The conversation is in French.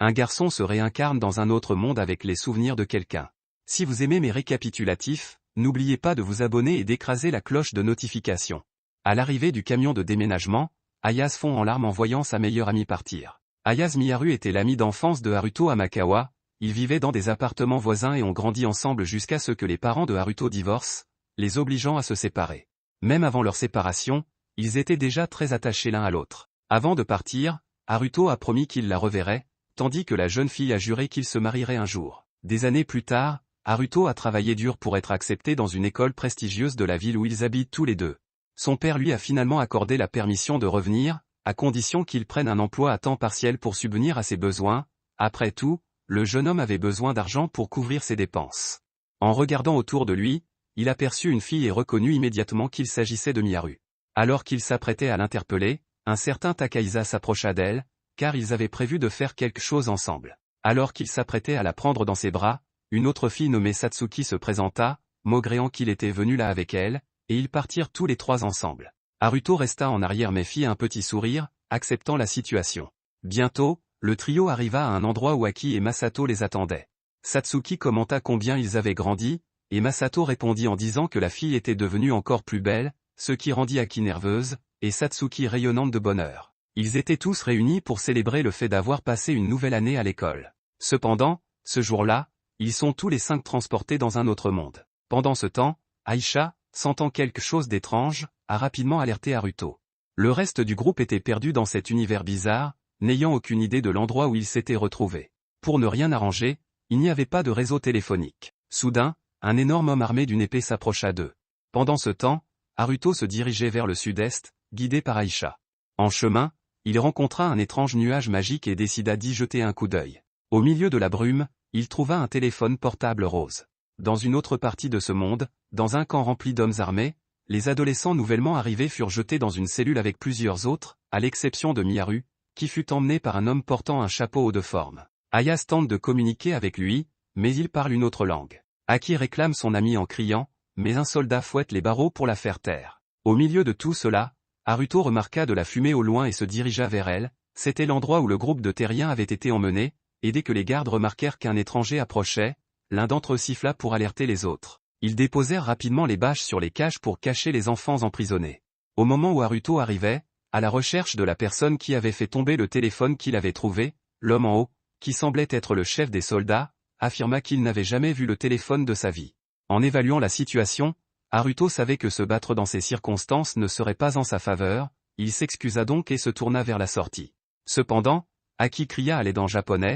Un garçon se réincarne dans un autre monde avec les souvenirs de quelqu'un. Si vous aimez mes récapitulatifs, n'oubliez pas de vous abonner et d'écraser la cloche de notification. À l'arrivée du camion de déménagement, Ayase fond en larmes en voyant sa meilleure amie partir. Ayase Miharu était l'ami d'enfance de Haruto Amakawa, ils vivaient dans des appartements voisins et ont grandi ensemble jusqu'à ce que les parents de Haruto divorcent, les obligeant à se séparer. Même avant leur séparation, ils étaient déjà très attachés l'un à l'autre. Avant de partir, Haruto a promis qu'il la reverrait, tandis que la jeune fille a juré qu'ils se marieraient un jour. Des années plus tard, Haruto a travaillé dur pour être accepté dans une école prestigieuse de la ville où ils habitent tous les deux. Son père lui a finalement accordé la permission de revenir, à condition qu'il prenne un emploi à temps partiel pour subvenir à ses besoins. Après tout, le jeune homme avait besoin d'argent pour couvrir ses dépenses. En regardant autour de lui, il aperçut une fille et reconnut immédiatement qu'il s'agissait de Miharu. Alors qu'il s'apprêtait à l'interpeller, un certain Takahisa s'approcha d'elle, car ils avaient prévu de faire quelque chose ensemble. Alors qu'il s'apprêtait à la prendre dans ses bras, une autre fille nommée Satsuki se présenta, maugréant qu'il était venu là avec elle, et ils partirent tous les trois ensemble. Haruto resta en arrière mais fit un petit sourire, acceptant la situation. Bientôt, le trio arriva à un endroit où Aki et Masato les attendaient. Satsuki commenta combien ils avaient grandi, et Masato répondit en disant que la fille était devenue encore plus belle, ce qui rendit Aki nerveuse, et Satsuki rayonnante de bonheur. Ils étaient tous réunis pour célébrer le fait d'avoir passé une nouvelle année à l'école. Cependant, ce jour-là, ils sont tous les 5 transportés dans un autre monde. Pendant ce temps, Aisha, sentant quelque chose d'étrange, a rapidement alerté Haruto. Le reste du groupe était perdu dans cet univers bizarre, n'ayant aucune idée de l'endroit où ils s'étaient retrouvés. Pour ne rien arranger, il n'y avait pas de réseau téléphonique. Soudain, un énorme homme armé d'une épée s'approcha d'eux. Pendant ce temps, Haruto se dirigeait vers le sud-est, guidé par Aisha. En chemin, il rencontra un étrange nuage magique et décida d'y jeter un coup d'œil. Au milieu de la brume, il trouva un téléphone portable rose. Dans une autre partie de ce monde, dans un camp rempli d'hommes armés, les adolescents nouvellement arrivés furent jetés dans une cellule avec plusieurs autres, à l'exception de Miharu, qui fut emmené par un homme portant un chapeau haut de forme. Ayase tente de communiquer avec lui, mais il parle une autre langue. Aki réclame son ami en criant, mais un soldat fouette les barreaux pour la faire taire. Au milieu de tout cela, Haruto remarqua de la fumée au loin et se dirigea vers elle. C'était l'endroit où le groupe de terriens avait été emmené, et dès que les gardes remarquèrent qu'un étranger approchait, l'un d'entre eux siffla pour alerter les autres. Ils déposèrent rapidement les bâches sur les cages pour cacher les enfants emprisonnés. Au moment où Haruto arrivait, à la recherche de la personne qui avait fait tomber le téléphone qu'il avait trouvé, l'homme en haut, qui semblait être le chef des soldats, affirma qu'il n'avait jamais vu le téléphone de sa vie. En évaluant la situation, Haruto savait que se battre dans ces circonstances ne serait pas en sa faveur, il s'excusa donc et se tourna vers la sortie. Cependant, Aki cria à l'aide en japonais,